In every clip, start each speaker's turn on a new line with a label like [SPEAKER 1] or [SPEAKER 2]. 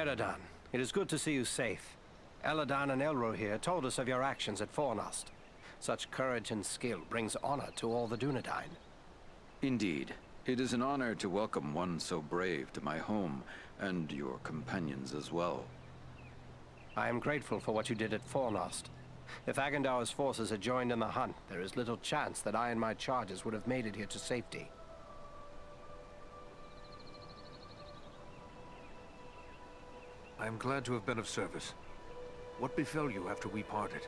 [SPEAKER 1] Eredan, it is good to see you safe. Eladan and Elro here told us of your actions at Fornost. Such courage and skill brings honor to all the Dunedain.
[SPEAKER 2] Indeed. It is an honor to welcome one so brave to my home, and your companions as well.
[SPEAKER 1] I am grateful for what you did at Fornost. If Agandaur's forces had joined in the hunt, there is little chance that I and my charges would have made it here to safety.
[SPEAKER 3] I am glad to have been of service. What befell you after we parted?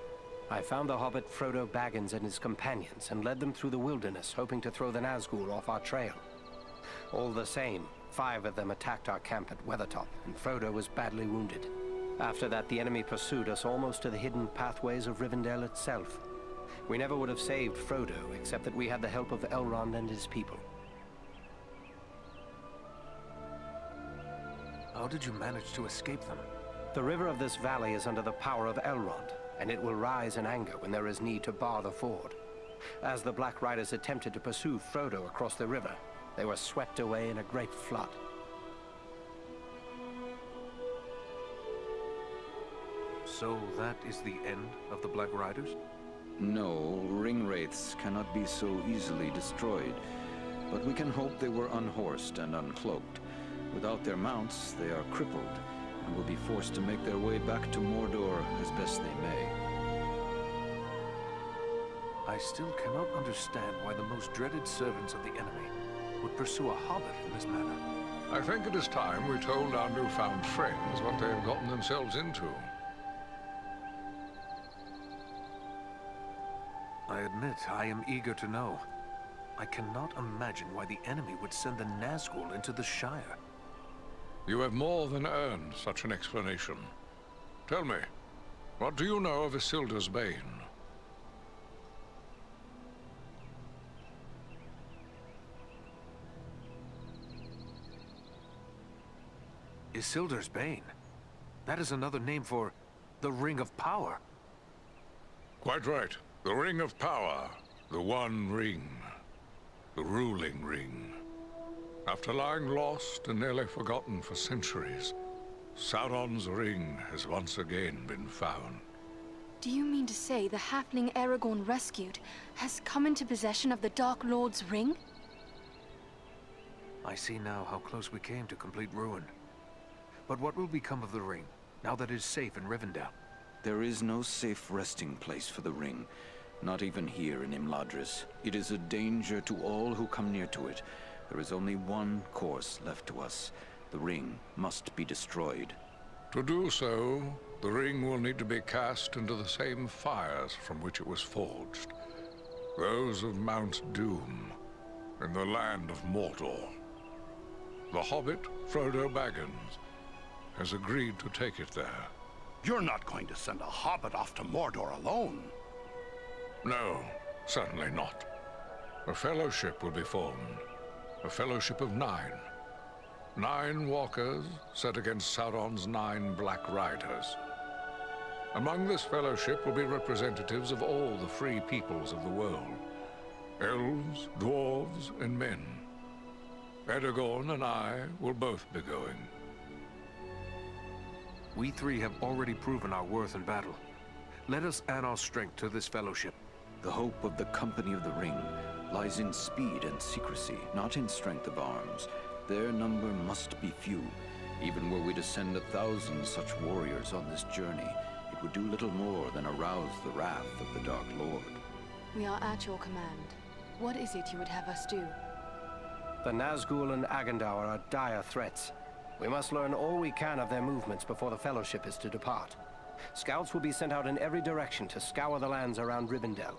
[SPEAKER 1] I found the hobbit Frodo Baggins and his companions and led them through the wilderness, hoping to throw the Nazgul off our trail. All the same, 5 of them attacked our camp at Weathertop, and Frodo was badly wounded. After that, the enemy pursued us almost to the hidden pathways of Rivendell itself. We never would have saved Frodo, except that we had the help of Elrond and his people.
[SPEAKER 3] How did you manage to escape them?
[SPEAKER 1] The river of this valley is under the power of Elrond, and it will rise in anger when there is need to bar the ford. As the Black Riders attempted to pursue Frodo across the river, they were swept away in a great flood.
[SPEAKER 3] So that is the end of the Black Riders?
[SPEAKER 2] No, ringwraiths cannot be so easily destroyed. But we can hope they were unhorsed and uncloaked. Without their mounts, they are crippled, and will be forced to make their way back to Mordor as best they may.
[SPEAKER 3] I still cannot understand why the most dreaded servants of the enemy would pursue a hobbit in this manner.
[SPEAKER 4] I think it is time we told our newfound friends what they have gotten themselves into.
[SPEAKER 3] I admit, I am eager to know. I cannot imagine why the enemy would send the Nazgul into the Shire.
[SPEAKER 4] You have more than earned such an explanation. Tell me, what do you know of Isildur's Bane?
[SPEAKER 3] Isildur's Bane? That is another name for the Ring of Power.
[SPEAKER 4] Quite right. The Ring of Power. The One Ring. The ruling ring. After lying lost and nearly forgotten for centuries, Sauron's ring has once again been found.
[SPEAKER 5] Do you mean to say the halfling Aragorn rescued has come into possession of the Dark Lord's ring?
[SPEAKER 3] I see now how close we came to complete ruin. But what will become of the ring, now that it is safe in Rivendell?
[SPEAKER 2] There is no safe resting place for the ring, not even here in Imladris. It is a danger to all who come near to it. There is only one course left to us. The ring must be destroyed.
[SPEAKER 4] To do so, the ring will need to be cast into the same fires from which it was forged. Those of Mount Doom, in the land of Mordor. The hobbit, Frodo Baggins, has agreed to take it there.
[SPEAKER 6] You're not going to send a hobbit off to Mordor alone.
[SPEAKER 4] No, certainly not. A fellowship will be formed. A fellowship of 9. 9 walkers set against Sauron's 9 Black Riders. Among this fellowship will be representatives of all the free peoples of the world. Elves, dwarves, and men. Aragorn and I will both be going.
[SPEAKER 3] We 3 have already proven our worth in battle. Let us add our strength to this fellowship.
[SPEAKER 2] The hope of the Company of the Ring lies in speed and secrecy, not in strength of arms. Their number must be few. Even were we to send 1,000 such warriors on this journey, it would do little more than arouse the wrath of the Dark Lord.
[SPEAKER 5] We are at your command. What is it you would have us do?
[SPEAKER 1] The Nazgul and Agandaur are dire threats. We must learn all we can of their movements before the Fellowship is to depart. Scouts will be sent out in every direction to scour the lands around Rivendell.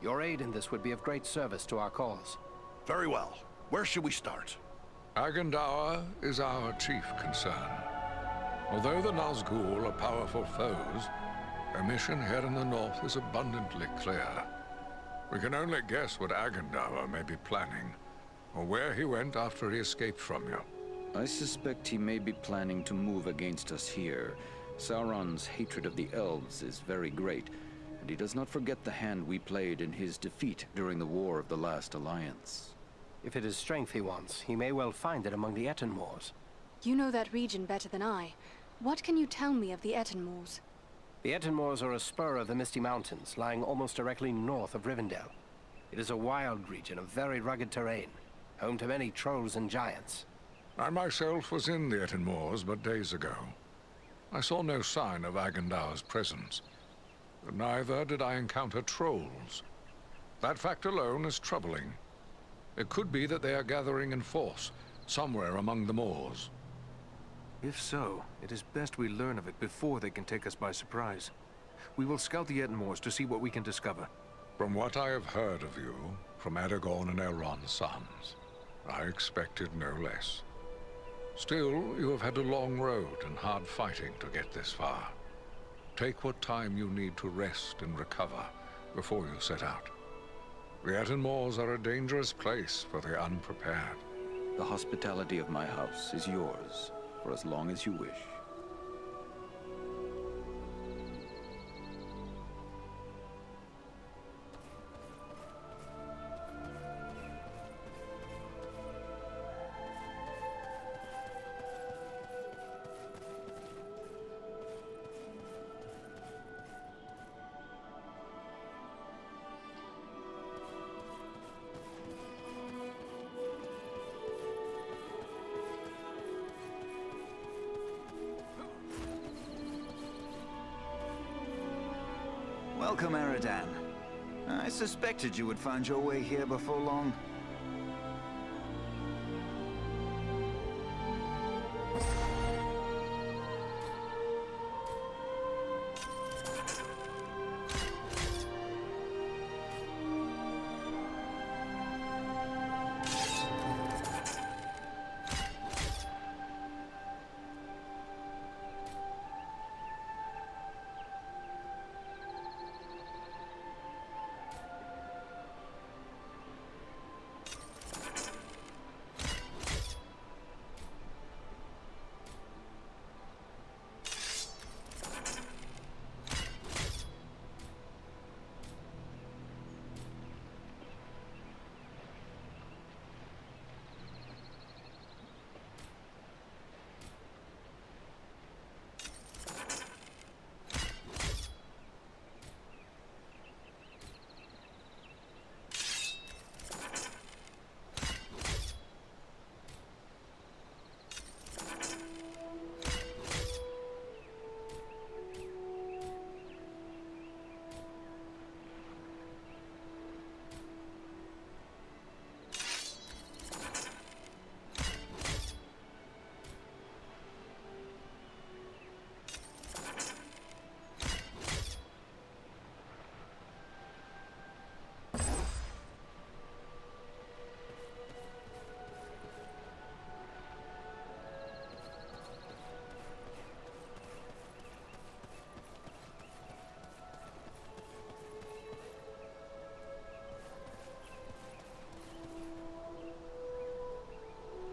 [SPEAKER 1] Your aid in this would be of great service to our cause.
[SPEAKER 6] Very well. Where should we start?
[SPEAKER 4] Agandaur is our chief concern. Although the Nazgul are powerful foes, their mission here in the north is abundantly clear. We can only guess what Agandaur may be planning, or where he went after he escaped from you.
[SPEAKER 2] I suspect he may be planning to move against us here. Sauron's hatred of the elves is very great, and he does not forget the hand we played in his defeat during the War of the Last Alliance.
[SPEAKER 1] If it is strength he wants, he may well find it among the Etten Wars.
[SPEAKER 5] You know that region better than I. What can you tell me of the Ettenmoors?
[SPEAKER 1] The Ettenmoors are a spur of the Misty Mountains, lying almost directly north of Rivendell. It is a wild region of very rugged terrain, home to many trolls and giants.
[SPEAKER 4] I myself was in the Ettenmoors but days ago. I saw no sign of Agendaur's presence. But neither did I encounter trolls. That fact alone is troubling. It could be that they are gathering in force, somewhere among the moors.
[SPEAKER 3] If so, it is best we learn of it before they can take us by surprise. We will scout the Ettenmoors to see what we can discover.
[SPEAKER 4] From what I have heard of you, from Aragorn and Elrond's sons, I expected no less. Still, you have had a long road and hard fighting to get this far. Take what time you need to rest and recover before you set out. The Ettenmoors are a dangerous place for the unprepared.
[SPEAKER 2] The hospitality of my house is yours, for as long as you wish.
[SPEAKER 7] Welcome, Aradan. I suspected you would find your way here before long.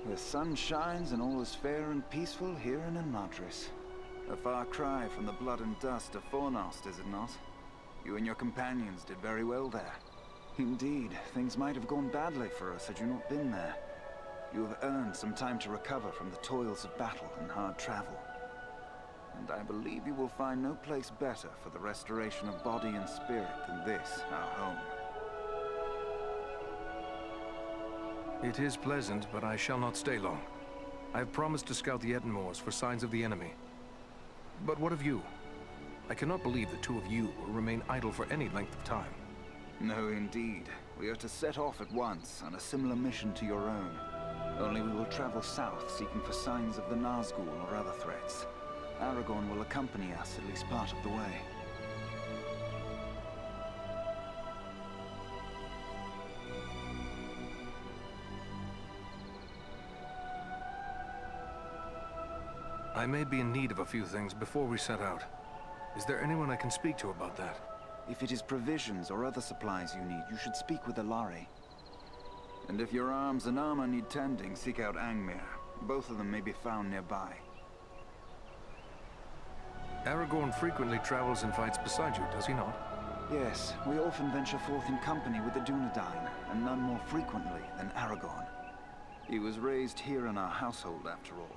[SPEAKER 7] The sun shines and all is fair and peaceful here in Madras. A far cry from the blood and dust of Fornost, is it not? You and your companions did very well there. Indeed, things might have gone badly for us had you not been there. You have earned some time to recover from the toils of battle and hard travel. And I believe you will find no place better for the restoration of body and spirit than this, our home.
[SPEAKER 3] It is pleasant, but I shall not stay long. I have promised to scout the Ettenmoors for signs of the enemy. But what of you? I cannot believe the two of you will remain idle for any length of time.
[SPEAKER 7] No, indeed. We are to set off at once on a similar mission to your own. Only we will travel south, seeking for signs of the Nazgul or other threats. Aragorn will accompany us at least part of the way.
[SPEAKER 3] I may be in need of a few things before we set out. Is there anyone I can speak to about that?
[SPEAKER 7] If it is provisions or other supplies you need, you should speak with Alari. And if your arms and armor need tending, seek out Angmir. Both of them may be found nearby.
[SPEAKER 3] Aragorn frequently travels and fights beside you, does he not?
[SPEAKER 7] Yes, we often venture forth in company with the Dunedain, and none more frequently than Aragorn. He was raised here in our household, after all.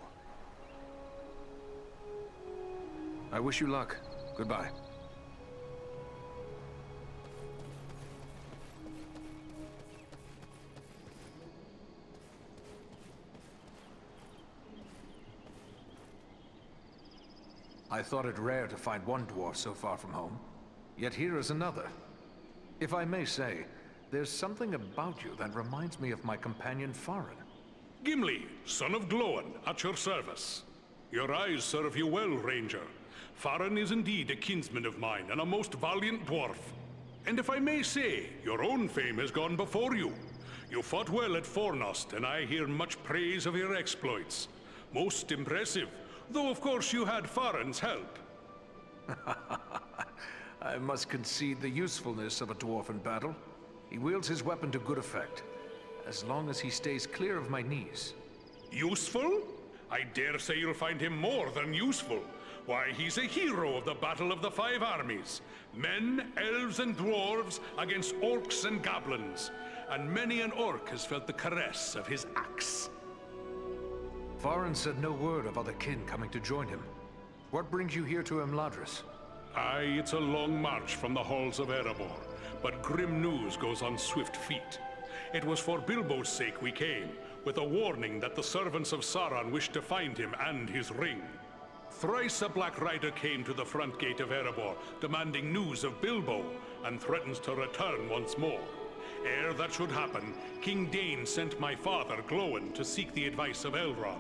[SPEAKER 3] I wish you luck. Goodbye. I thought it rare to find one dwarf so far from home. Yet here is another. If I may say, there's something about you that reminds me of my companion Farin.
[SPEAKER 8] Gimli, son of Glóin, at your service. Your eyes serve you well, Ranger. Farin is indeed a kinsman of mine, and a most valiant dwarf. And if I may say, your own fame has gone before you. You fought well at Fornost, and I hear much praise of your exploits. Most impressive, though of course you had Farin's help.
[SPEAKER 3] I must concede the usefulness of a dwarf in battle. He wields his weapon to good effect, as long as he stays clear of my knees.
[SPEAKER 8] Useful? I dare say you'll find him more than useful. Why, he's a hero of the Battle of the Five Armies. Men, elves, and dwarves against orcs and goblins. And many an orc has felt the caress of his axe.
[SPEAKER 3] Farin said no word of other kin coming to join him. What brings you here to Imladris?
[SPEAKER 8] Aye, it's a long march from the halls of Erebor, but grim news goes on swift feet. It was for Bilbo's sake we came, with a warning that the servants of Sauron wished to find him and his ring. Thrice a Black Rider came to the front gate of Erebor, demanding news of Bilbo, and threatens to return once more. Ere that should happen, King Dain sent my father, Glóin, to seek the advice of Elrond.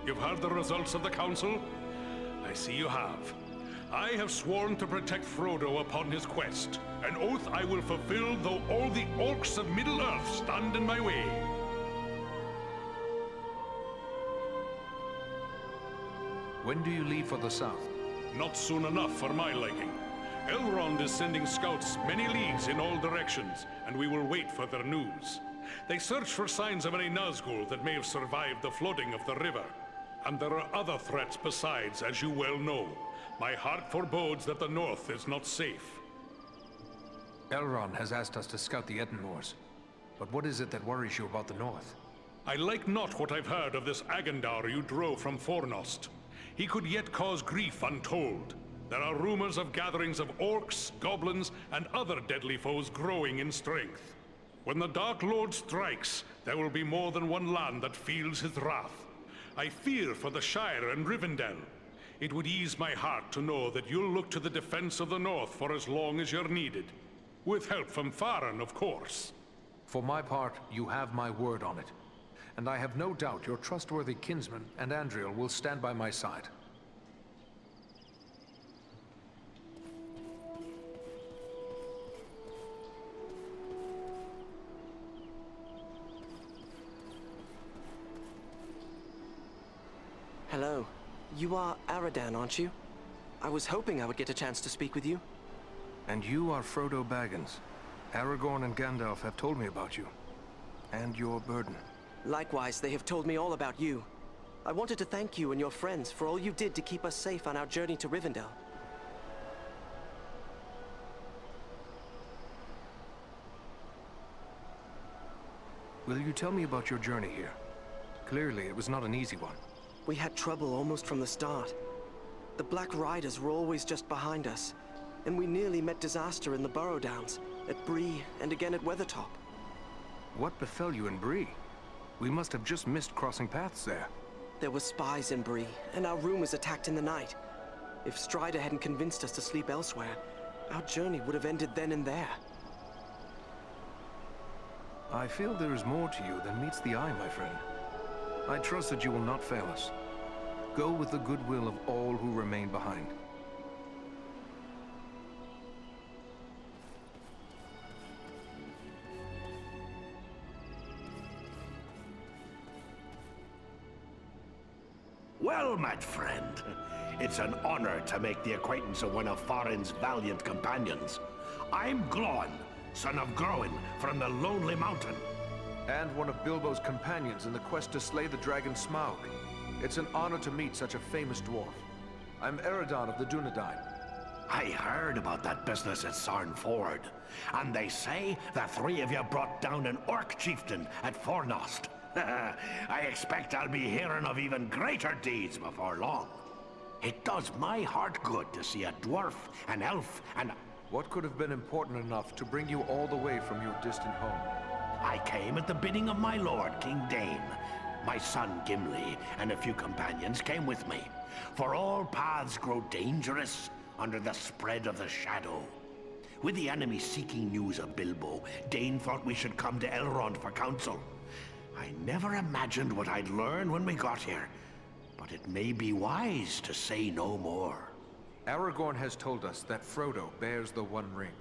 [SPEAKER 8] You've heard the results of the council? I see you have. I have sworn to protect Frodo upon his quest, an oath I will fulfill though all the orcs of Middle-earth stand in my way.
[SPEAKER 3] When do you leave for the south?
[SPEAKER 8] Not soon enough for my liking. Elrond is sending scouts many leagues in all directions, and we will wait for their news. They search for signs of any Nazgul that may have survived the flooding of the river. And there are other threats besides, as you well know. My heart forebodes that the north is not safe.
[SPEAKER 3] Elrond has asked us to scout the Edenmoors. But what is it that worries you about the north?
[SPEAKER 8] I like not what I've heard of this Agendar you drove from Fornost. He could yet cause grief untold. There are rumors of gatherings of orcs, goblins, and other deadly foes growing in strength. When the Dark Lord strikes, there will be more than one land that feels his wrath. I fear for the Shire and Rivendell. It would ease my heart to know that you'll look to the defense of the North for as long as you're needed. With help from Farin, of course.
[SPEAKER 3] For my part, you have my word on it. And I have no doubt your trustworthy kinsman and Andriel will stand by my side.
[SPEAKER 9] Hello. You are Aradan, aren't you? I was hoping I would get a chance to speak with you.
[SPEAKER 3] And you are Frodo Baggins. Aragorn and Gandalf have told me about you. And your burden.
[SPEAKER 9] Likewise, they have told me all about you. I wanted to thank you and your friends for all you did to keep us safe on our journey to Rivendell.
[SPEAKER 3] Will you tell me about your journey here? Clearly, it was not an easy one.
[SPEAKER 9] We had trouble almost from the start. The Black Riders were always just behind us, and we nearly met disaster in the Burrow Downs, at Bree, and again at Weathertop.
[SPEAKER 3] What befell you in Bree? We must have just missed crossing paths there.
[SPEAKER 9] There were spies in Bree, and our room was attacked in the night. If Strider hadn't convinced us to sleep elsewhere, our journey would have ended then and there.
[SPEAKER 3] I feel there is more to you than meets the eye, my friend. I trust that you will not fail us. Go with the goodwill of all who remain behind.
[SPEAKER 6] Well, my friend, it's an honor to make the acquaintance of one of Farin's valiant companions. I'm Glóin, son of Glóin from the Lonely Mountain.
[SPEAKER 3] And one of Bilbo's companions in the quest to slay the dragon Smaug. It's an honor to meet such a famous dwarf. I'm Eredon of the Dunedain.
[SPEAKER 6] I heard about that business at Sarn Ford, and they say the three of you brought down an orc chieftain at Fornost. I expect I'll be hearing of even greater deeds before long. It does my heart good to see a dwarf, an elf, and
[SPEAKER 3] What could have been important enough to bring you all the way from your distant home?
[SPEAKER 6] I came at the bidding of my lord, King Dane. My son Gimli and a few companions came with me, for all paths grow dangerous under the spread of the shadow. With the enemy seeking news of Bilbo, Dane thought we should come to Elrond for counsel. I never imagined what I'd learn when we got here, but it may be wise to say no more.
[SPEAKER 3] Aragorn has told us that Frodo bears the One Ring.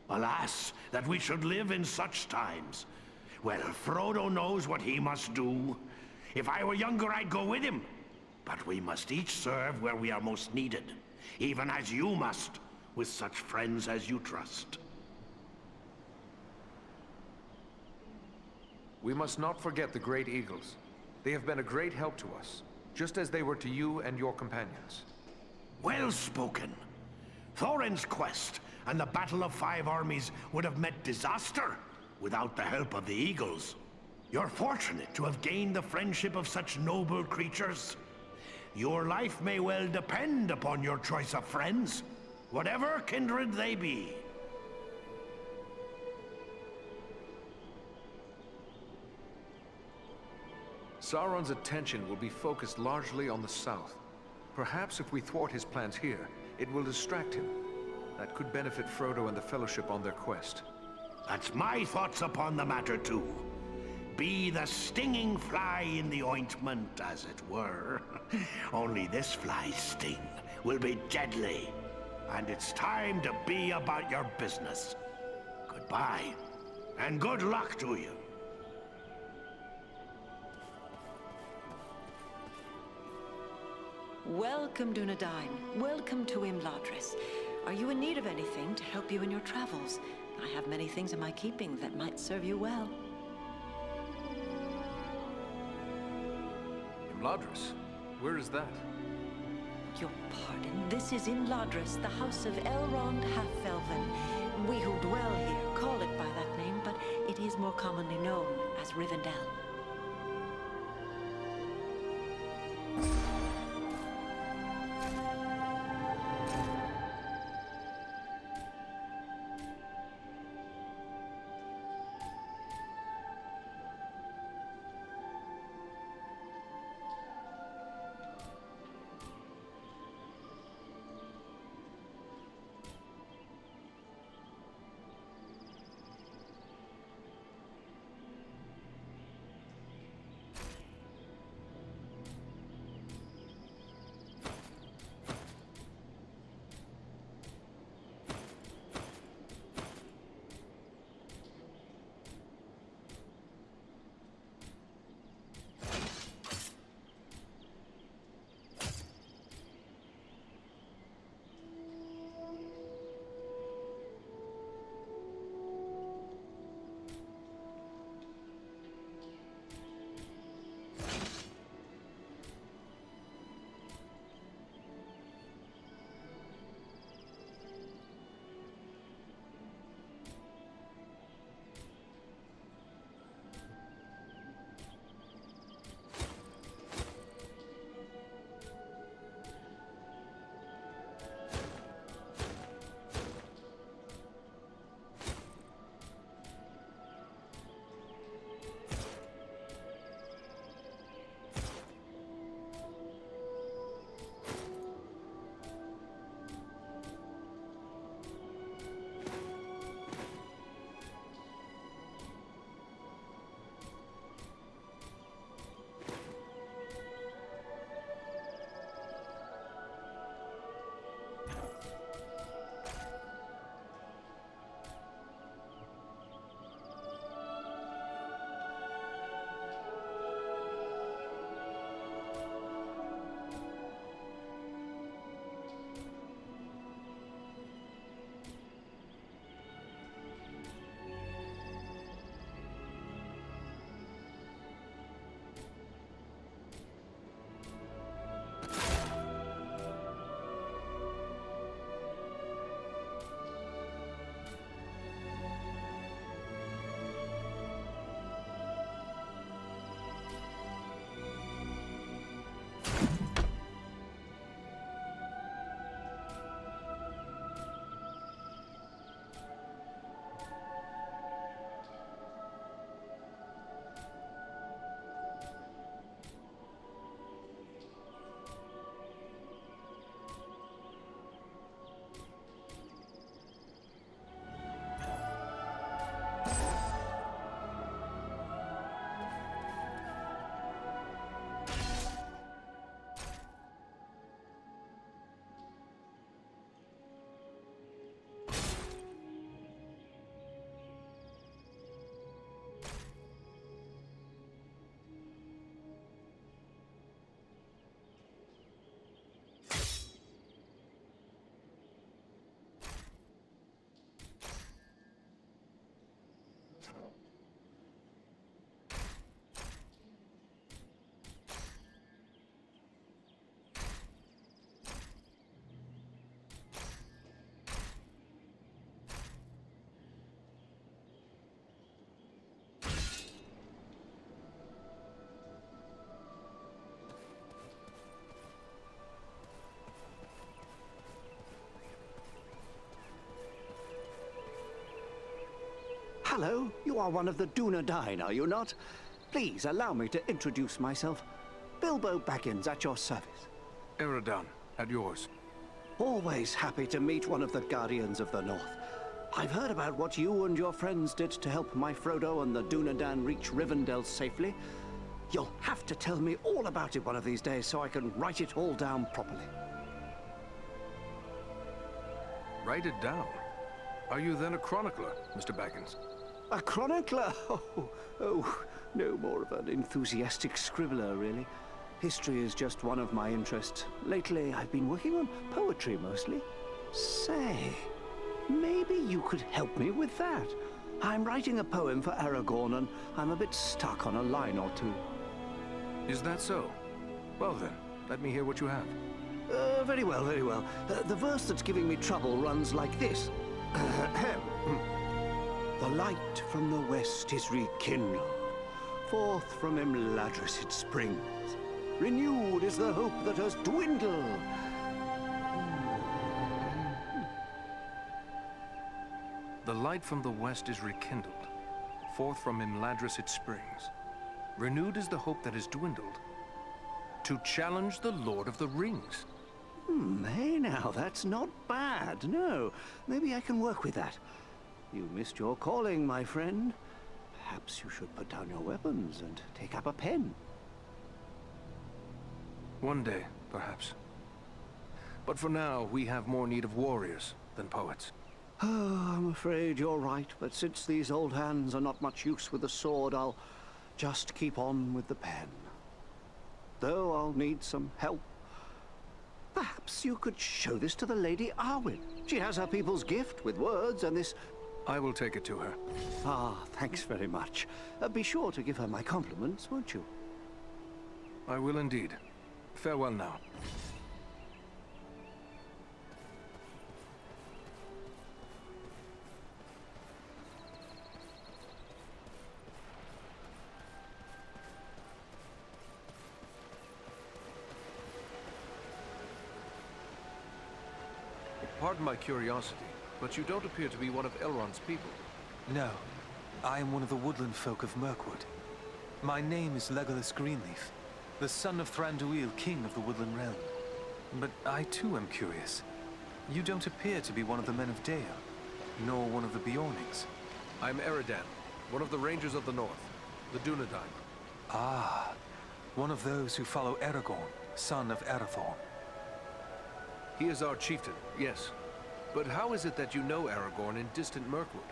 [SPEAKER 6] Alas, that we should live in such times. Well, Frodo knows what he must do. If I were younger, I'd go with him. But we must each serve where we are most needed, even as you must, with such friends as you trust.
[SPEAKER 3] We must not forget the Great Eagles. They have been a great help to us, just as they were to you and your companions.
[SPEAKER 6] Well spoken. Thorin's quest and the Battle of Five Armies would have met disaster without the help of the Eagles. You're fortunate to have gained the friendship of such noble creatures. Your life may well depend upon your choice of friends, whatever kindred they be.
[SPEAKER 3] Sauron's attention will be focused largely on the south. Perhaps if we thwart his plans here, it will distract him. That could benefit Frodo and the Fellowship on their quest.
[SPEAKER 6] That's my thoughts upon the matter, too. Be the stinging fly in the ointment, as it were. Only this fly's sting will be deadly. And it's time to be about your business. Goodbye, and good luck to you.
[SPEAKER 10] Welcome, Dunedain. Welcome to Imladris. Are you in need of anything to help you in your travels? I have many things in my keeping that might serve you well.
[SPEAKER 3] Imladris? Where is that?
[SPEAKER 10] Your pardon, this is Imladris, the house of Elrond Half-Elven. We who dwell here call it by that name, but it is more commonly known as Rivendell.
[SPEAKER 11] Hello, you are one of the Dunedain, are you not? Please allow me to introduce myself. Bilbo Baggins at your service.
[SPEAKER 3] Eradan, at yours.
[SPEAKER 11] Always happy to meet one of the Guardians of the North. I've heard about what you and your friends did to help my Frodo and the Dunedain reach Rivendell safely. You'll have to tell me all about it one of these days so I can write it all down properly.
[SPEAKER 3] Write it down? Are you then a chronicler, Mr. Baggins?
[SPEAKER 11] A chronicler? Oh, no more of an enthusiastic scribbler, really. History is just one of my interests. Lately, I've been working on poetry, mostly. Say, maybe you could help me with that. I'm writing a poem for Aragorn, and I'm a bit stuck on a line or two.
[SPEAKER 3] Is that so? Well then, let me hear what you have.
[SPEAKER 11] Very well, very well. The verse that's giving me trouble runs like this. The light from the west is rekindled. Forth from Imladris it springs. Renewed is the hope that has dwindled.
[SPEAKER 3] The light from the west is rekindled. Forth from Imladris it springs. Renewed is the hope that has dwindled. To challenge the Lord of the Rings.
[SPEAKER 11] Hey now, that's not bad. No, maybe I can work with that. You missed your calling, my friend. Perhaps you should put down your weapons and take up a pen.
[SPEAKER 3] One day, perhaps. But for now, we have more need of warriors than poets.
[SPEAKER 11] Oh, I'm afraid you're right, but since these old hands are not much use with the sword, I'll just keep on with the pen. Though I'll need some help. Perhaps you could show this to the Lady Arwen. She has her people's gift with words, and this...
[SPEAKER 3] I will take it to her.
[SPEAKER 11] Ah, thanks very much. Be sure to give her my compliments, won't you?
[SPEAKER 3] I will indeed. Farewell now. Pardon my curiosity, but you don't appear to be one of Elrond's people.
[SPEAKER 12] No. I am one of the woodland folk of Mirkwood. My name is Legolas Greenleaf, the son of Thranduil, king of the Woodland Realm. But I too am curious. You don't appear to be one of the men of Dale, nor one of the Beornings.
[SPEAKER 3] I am Eradan, one of the Rangers of the North, the Dunedain.
[SPEAKER 12] Ah, one of those who follow Aragorn, son of Arathorn.
[SPEAKER 3] He is our chieftain, yes. But how is it that you know Aragorn in distant Mirkwood?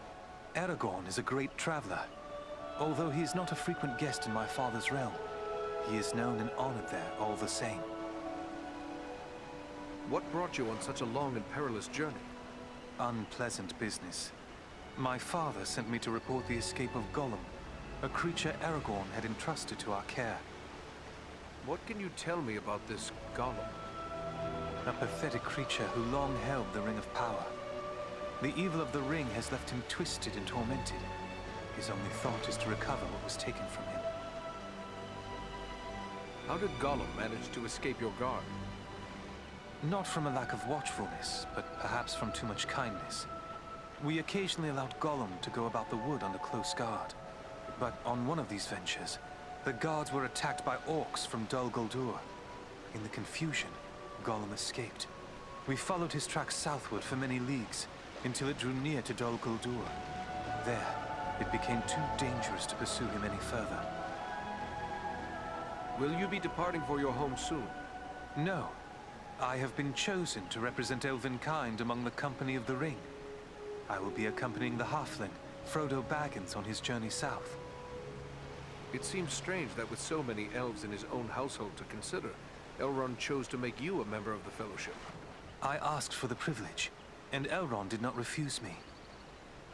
[SPEAKER 12] Aragorn is a great traveler. Although he is not a frequent guest in my father's realm, he is known and honored there all the same.
[SPEAKER 3] What brought you on such a long and perilous journey?
[SPEAKER 12] Unpleasant business. My father sent me to report the escape of Gollum, a creature Aragorn had entrusted to our care.
[SPEAKER 3] What can you tell me about this Gollum?
[SPEAKER 12] A pathetic creature who long held the Ring of Power. The evil of the ring has left him twisted and tormented. His only thought is to recover what was taken from him.
[SPEAKER 3] How did Gollum manage to escape your guard?
[SPEAKER 12] Not from a lack of watchfulness, but perhaps from too much kindness. We occasionally allowed Gollum to go about the wood under close guard. But on one of these ventures, the guards were attacked by orcs from Dol Guldur. In the confusion, Gollum escaped. We followed his tracks southward for many leagues, until it drew near to Dol Guldur. There, it became too dangerous to pursue him any further.
[SPEAKER 3] Will you be departing for your home soon?
[SPEAKER 12] No. I have been chosen to represent Elvenkind among the Company of the Ring. I will be accompanying the halfling, Frodo Baggins, on his journey south.
[SPEAKER 3] It seems strange that with so many elves in his own household to consider, Elrond chose to make you a member of the Fellowship.
[SPEAKER 12] I asked for the privilege, and Elrond did not refuse me.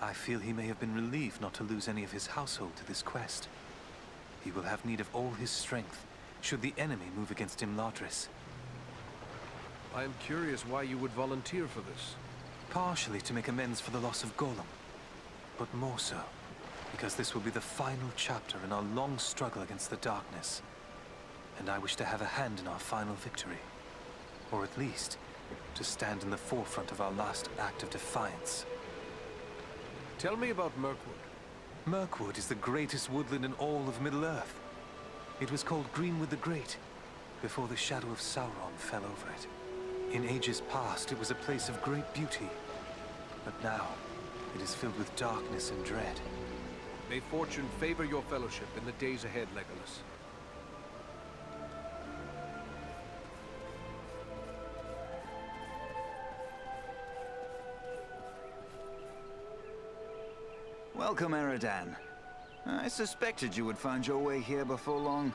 [SPEAKER 12] I feel he may have been relieved not to lose any of his household to this quest. He will have need of all his strength, should the enemy move against Imladris.
[SPEAKER 3] I am curious why you would volunteer for this.
[SPEAKER 12] Partially to make amends for the loss of Gollum, but more so because this will be the final chapter in our long struggle against the darkness. And I wish to have a hand in our final victory. Or at least, to stand in the forefront of our last act of defiance.
[SPEAKER 3] Tell me about Mirkwood.
[SPEAKER 12] Mirkwood is the greatest woodland in all of Middle-earth. It was called Greenwood the Great, before the shadow of Sauron fell over it. In ages past, it was a place of great beauty, but now it is filled with darkness and dread.
[SPEAKER 3] May fortune favor your fellowship in the days ahead, Legolas.
[SPEAKER 7] Welcome, Eridan. I suspected you would find your way here before long.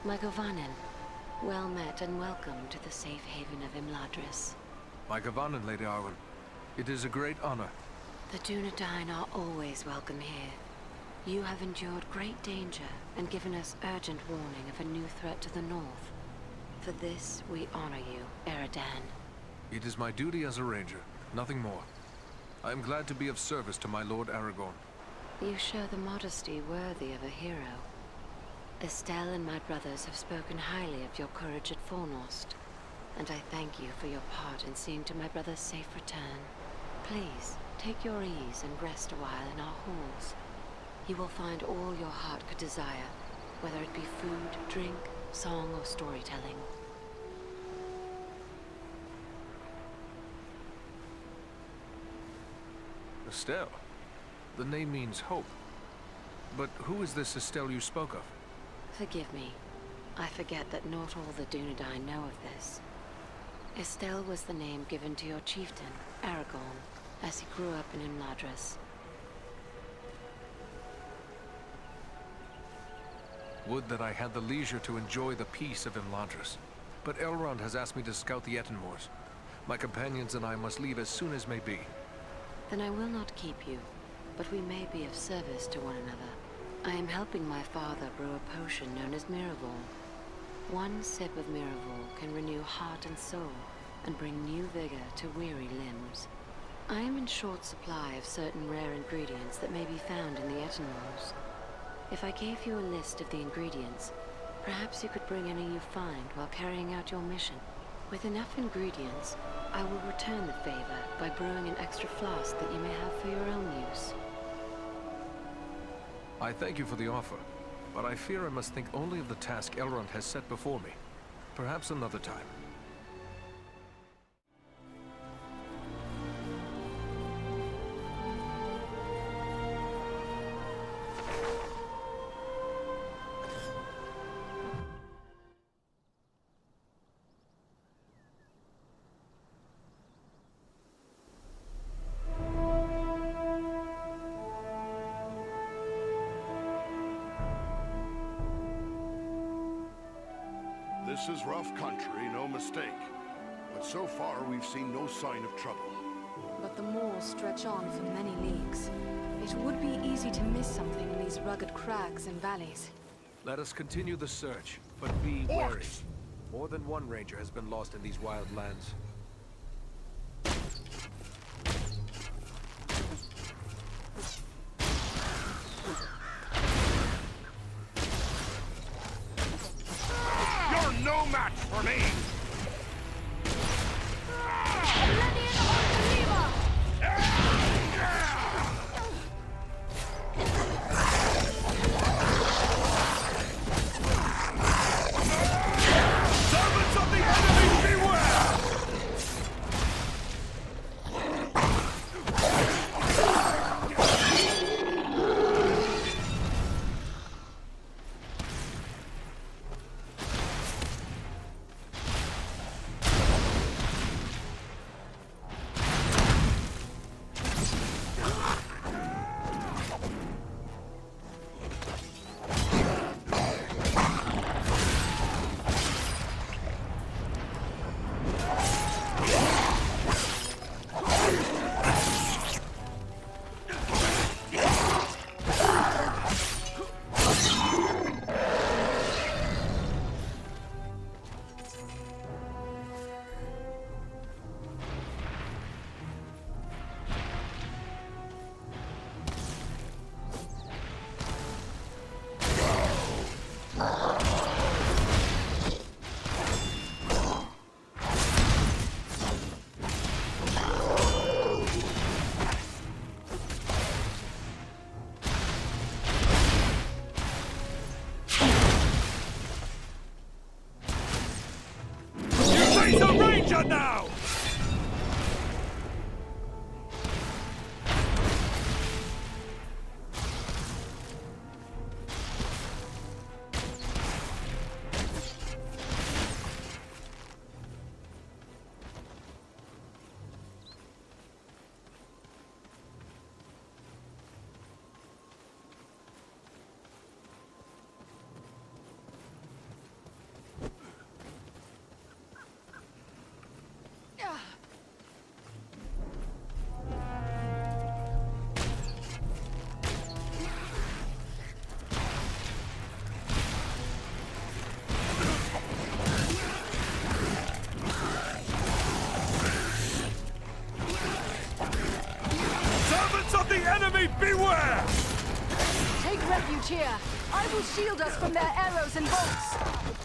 [SPEAKER 13] My Govannen, well met and welcome to the safe haven of Imladris.
[SPEAKER 3] My Govannen, Lady Arwen. It is a great honor.
[SPEAKER 13] The Dunedain are always welcome here. You have endured great danger and given us urgent warning of a new threat to the north. For this, we honor you, Eridan.
[SPEAKER 3] It is my duty as a ranger, nothing more. I am glad to be of service to my Lord Aragorn.
[SPEAKER 13] You show the modesty worthy of a hero. Estelle and my brothers have spoken highly of your courage at Fornost, and I thank you for your part in seeing to my brother's safe return. Please, take your ease and rest a while in our halls. You will find all your heart could desire, whether it be food, drink, song, or storytelling.
[SPEAKER 3] Estelle? The name means hope. But who is this Estelle you spoke of?
[SPEAKER 13] Forgive me. I forget that not all the Dunedain know of this. Estelle was the name given to your chieftain, Aragorn, as he grew up in Imladris.
[SPEAKER 3] Would that I had the leisure to enjoy the peace of Imladris. But Elrond has asked me to scout the Ettenmoors. My companions and I must leave as soon as may be.
[SPEAKER 13] Then I will not keep you, but we may be of service to one another. I am helping my father brew a potion known as Miraval. One sip of Miraval can renew heart and soul, and bring new vigor to weary limbs. I am in short supply of certain rare ingredients that may be found in the Ettenmoors. If I gave you a list of the ingredients, perhaps you could bring any you find while carrying out your mission. With enough ingredients, I will return the favor by brewing an extra flask that you may have for your own use.
[SPEAKER 3] I thank you for the offer, but I fear I must think only of the task Elrond has set before me. Perhaps another time.
[SPEAKER 14] This is rough country, no mistake. But so far, we've seen no sign of trouble.
[SPEAKER 5] But the moors stretch on for many leagues. It would be easy to miss something in these rugged crags and valleys.
[SPEAKER 3] Let us continue the search, but be wary. More than one ranger has been lost in these wild lands.
[SPEAKER 14] You're no match for me!
[SPEAKER 15] Servants of the enemy, beware!
[SPEAKER 5] refuge here. I will shield us from their arrows and bolts.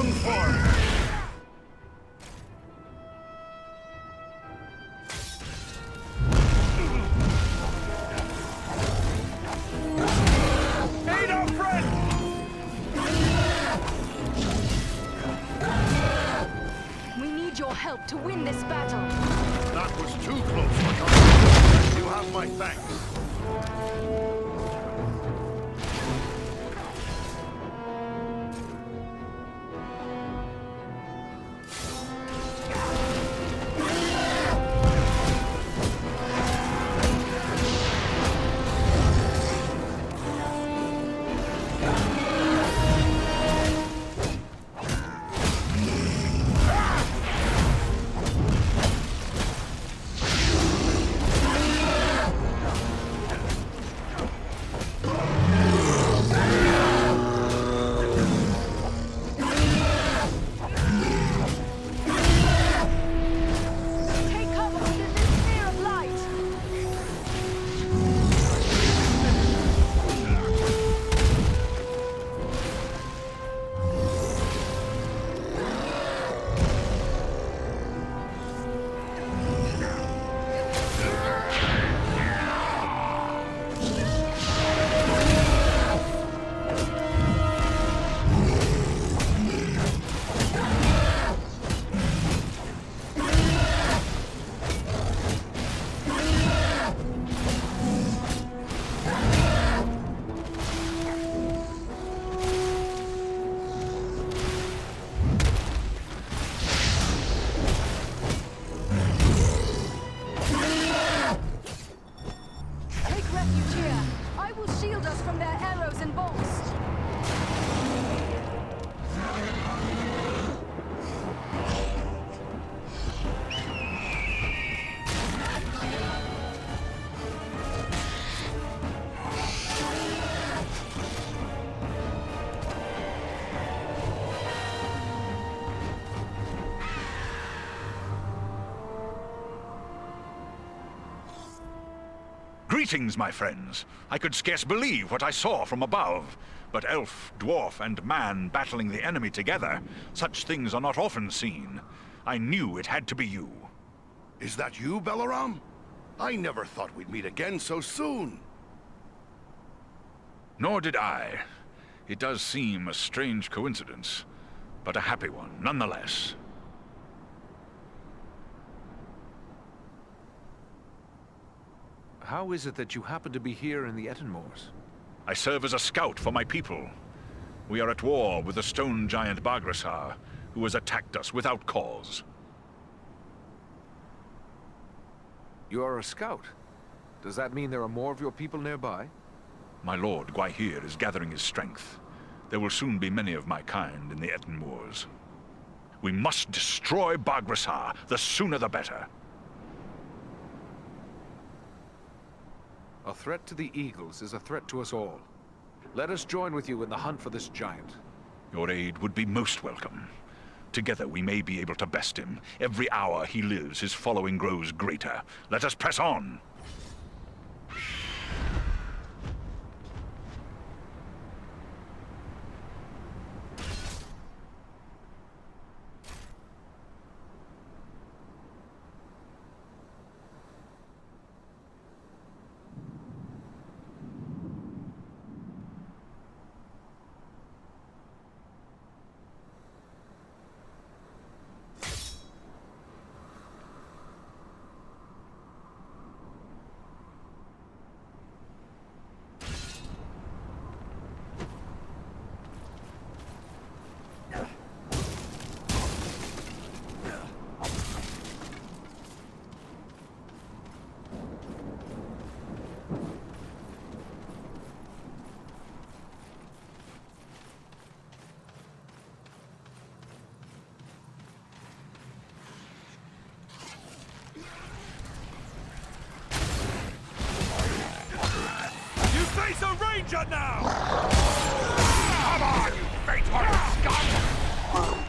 [SPEAKER 14] long for.
[SPEAKER 5] Help to win this battle.
[SPEAKER 14] That was too close for comfort. You have my thanks.
[SPEAKER 15] Greetings, my friends. I could scarce believe what I saw from above. But elf, dwarf, and man battling the enemy together, such things are not often seen. I knew it had to be you.
[SPEAKER 14] Is that you, Belaram? I never thought we'd meet again so soon.
[SPEAKER 15] Nor did I. It does seem a strange coincidence, but a happy one, nonetheless.
[SPEAKER 3] How is it that you happen to be here in the Ettenmoors?
[SPEAKER 15] I serve as a scout for my people. We are at war with the stone giant Baghrasar, who has attacked us without cause.
[SPEAKER 3] You are a scout. Does that mean there are more of your people nearby?
[SPEAKER 15] My lord Gwaihir is gathering his strength. There will soon be many of my kind in the Ettenmoors. We must destroy Baghrasar, the sooner the better.
[SPEAKER 3] A threat to the Eagles is a threat to us all. Let us join with you in the hunt for this giant.
[SPEAKER 15] Your aid would be most welcome. Together we may be able to best him. Every hour he lives, his following grows greater. Let us press on!
[SPEAKER 16] Face a ranger now! Come on, you faint-hearted scum!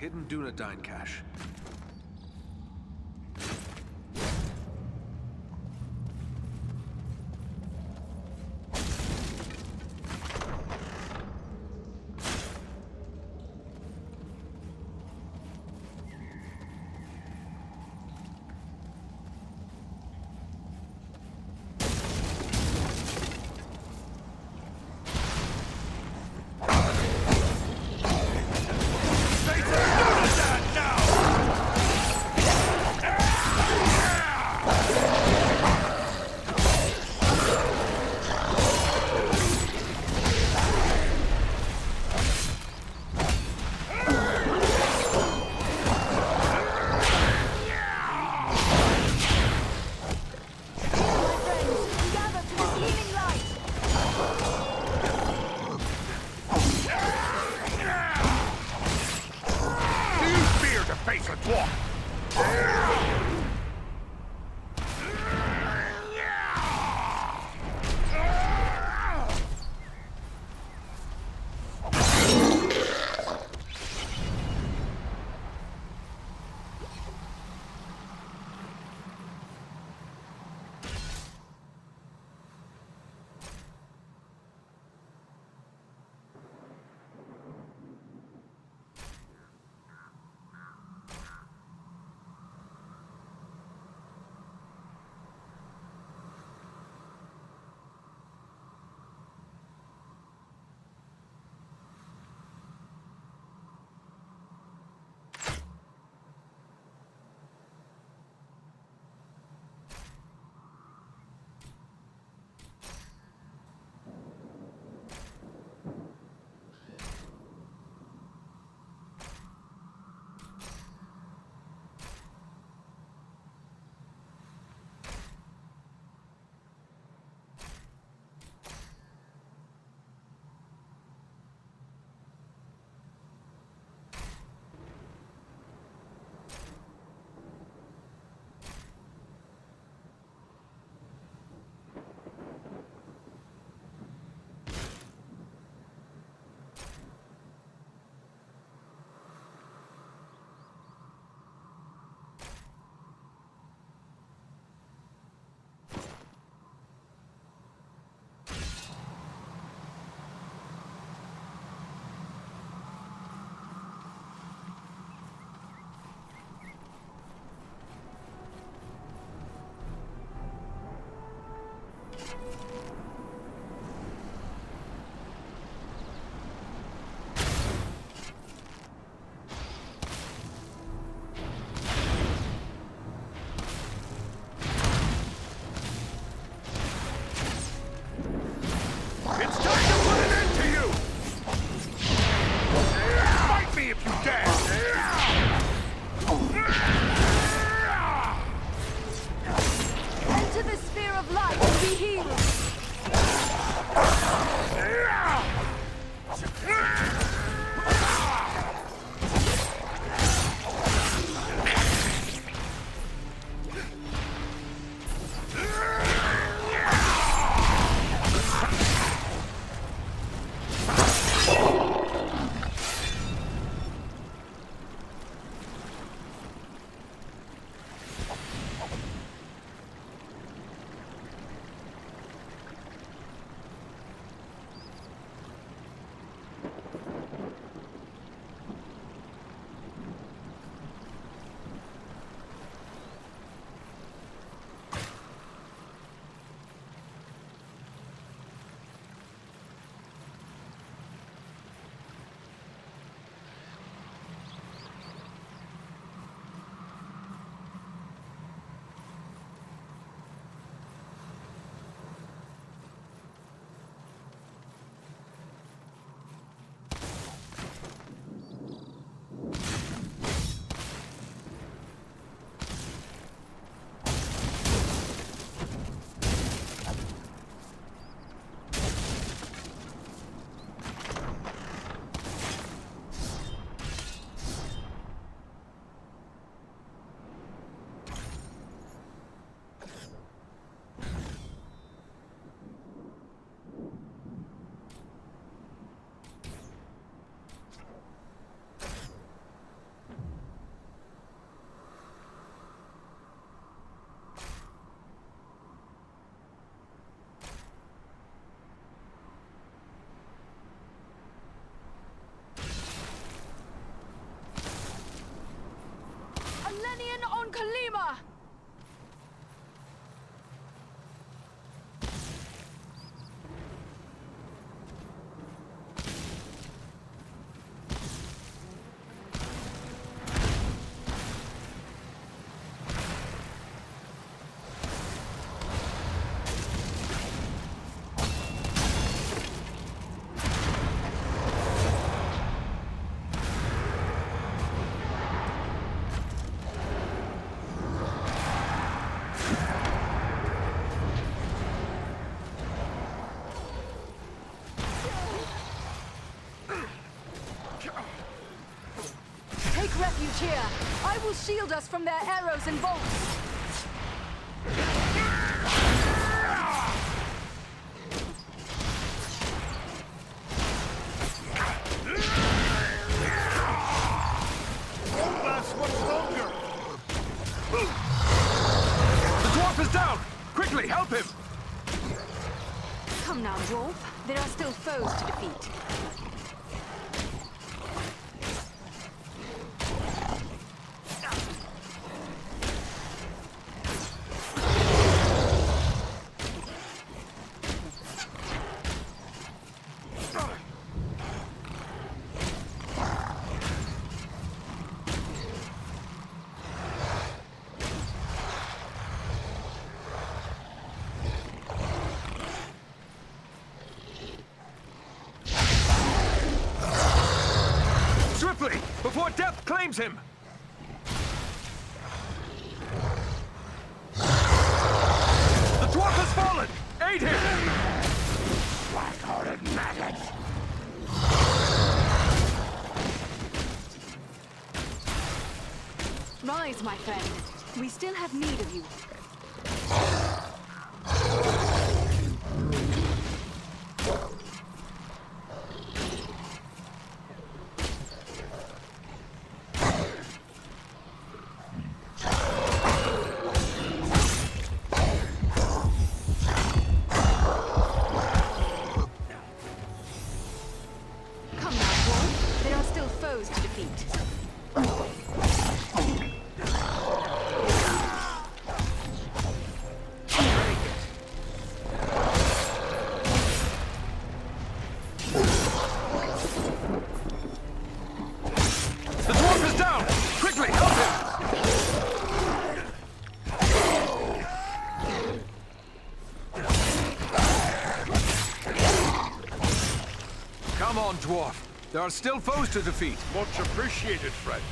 [SPEAKER 3] hidden Dunedain cache.
[SPEAKER 16] Say to Dunedain now!
[SPEAKER 5] shield us from their arrows and bolts.
[SPEAKER 16] Won't last much longer!
[SPEAKER 3] The dwarf is down! Quickly, help him!
[SPEAKER 5] Come now, dwarf. There are still foes to defeat.
[SPEAKER 3] Before death claims him! The dwarf has fallen! Aid him!
[SPEAKER 6] Black-hearted maggots!
[SPEAKER 5] Rise, my friend. We still have need of you.
[SPEAKER 3] Come on, dwarf. There are still foes to defeat.
[SPEAKER 16] Much appreciated, friend.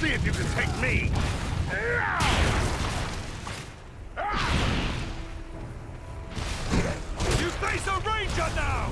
[SPEAKER 16] See if you can take me! You face a ranger now!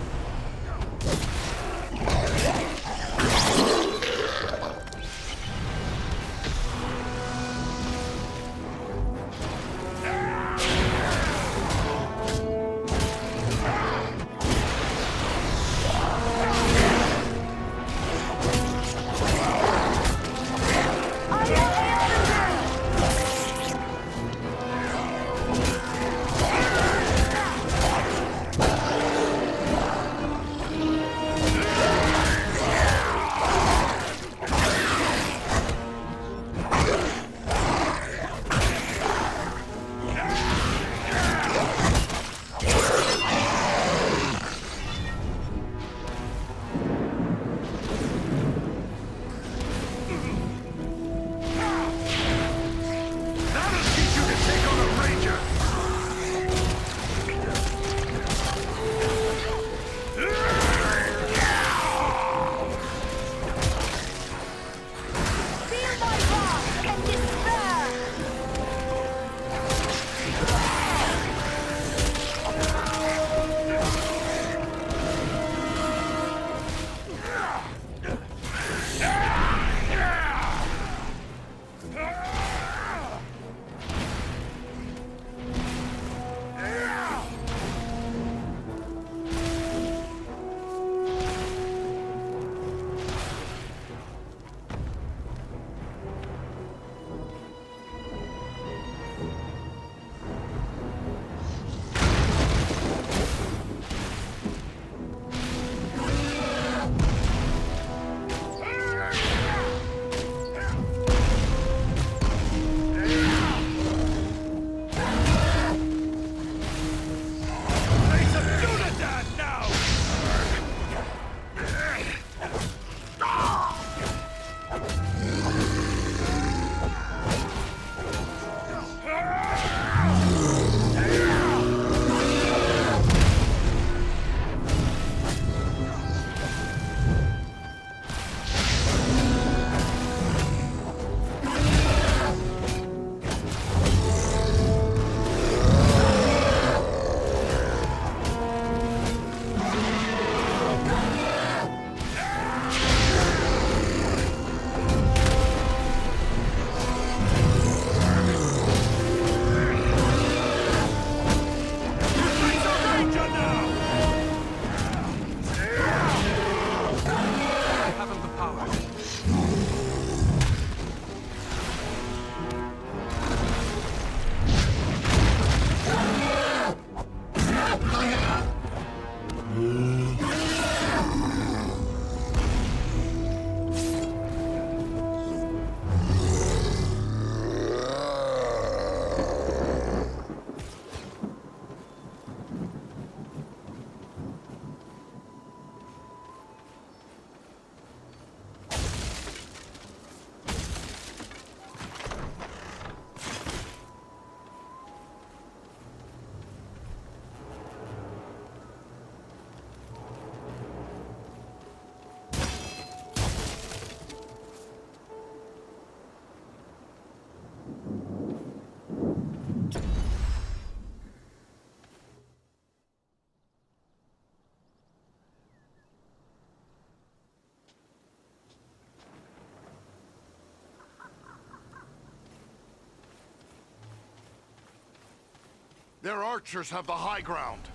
[SPEAKER 14] Their archers have the high ground.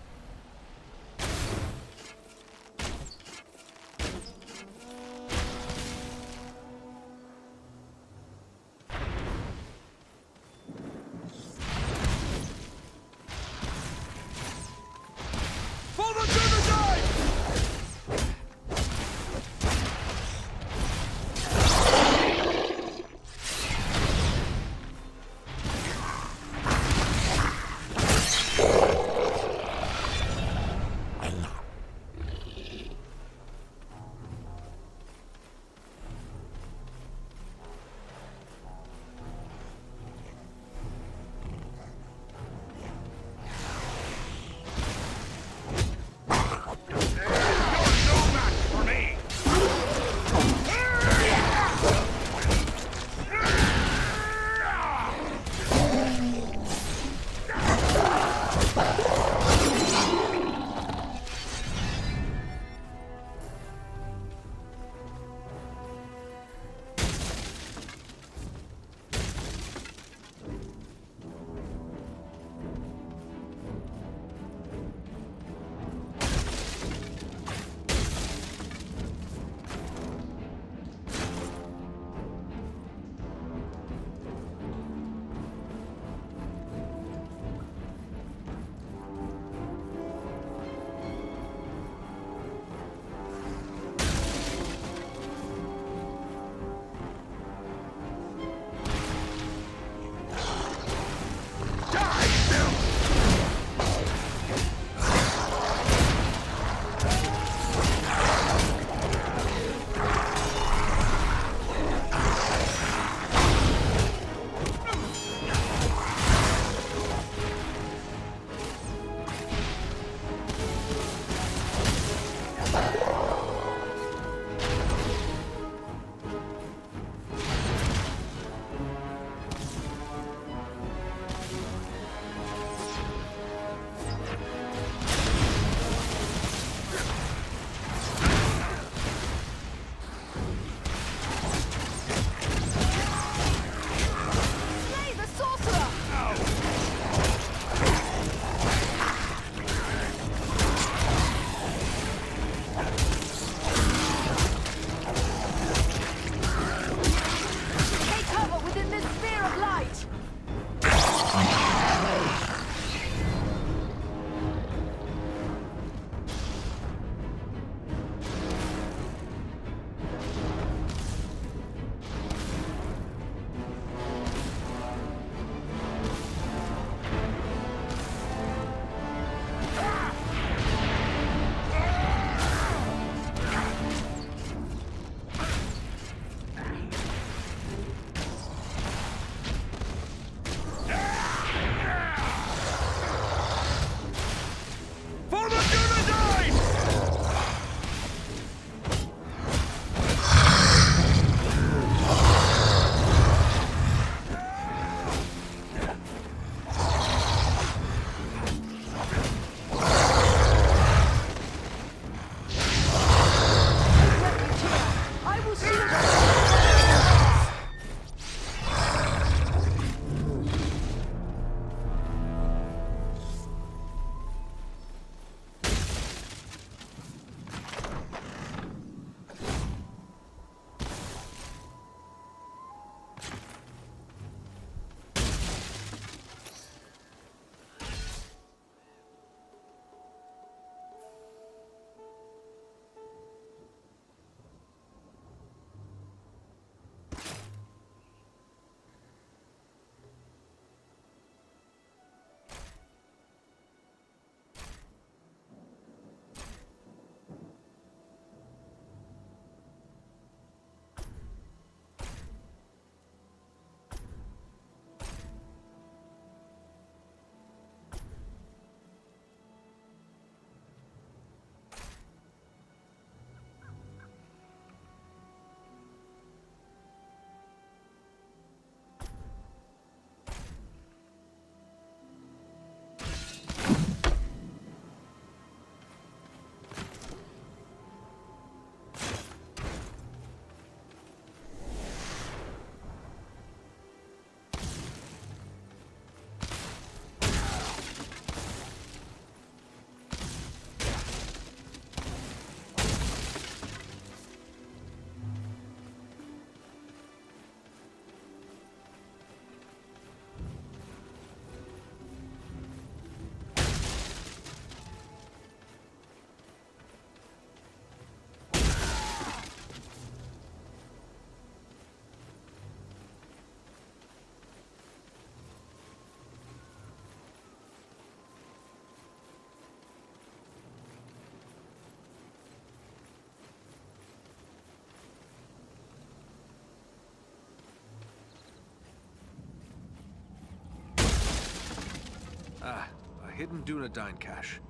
[SPEAKER 3] hidden Dunedain cache.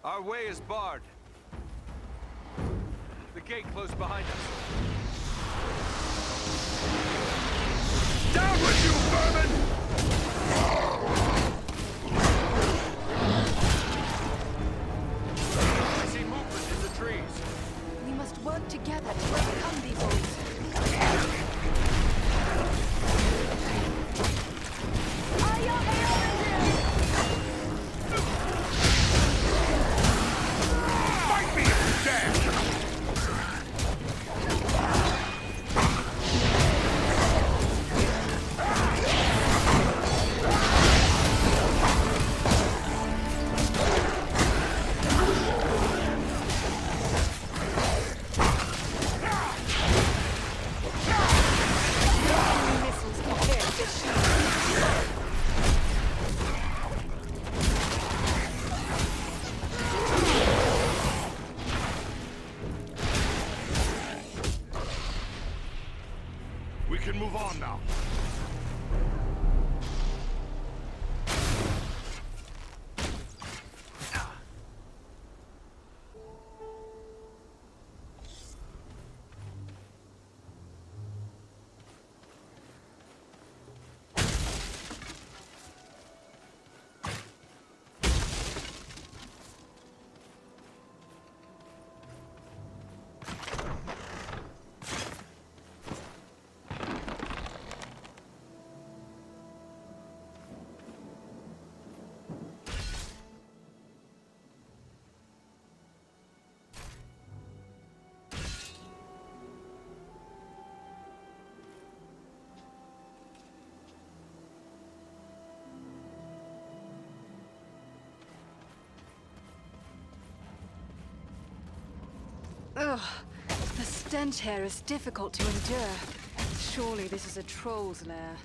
[SPEAKER 17] Our way is barred. The gate closed behind us.
[SPEAKER 16] Down with you, vermin!
[SPEAKER 17] I see movement in the trees.
[SPEAKER 5] We must work together to overcome these odds.
[SPEAKER 16] Fight me if you dare!
[SPEAKER 5] Missiles can pierce this shield.
[SPEAKER 14] We can move on now.
[SPEAKER 5] Ugh, the stench here is difficult to endure. Surely this is a troll's lair.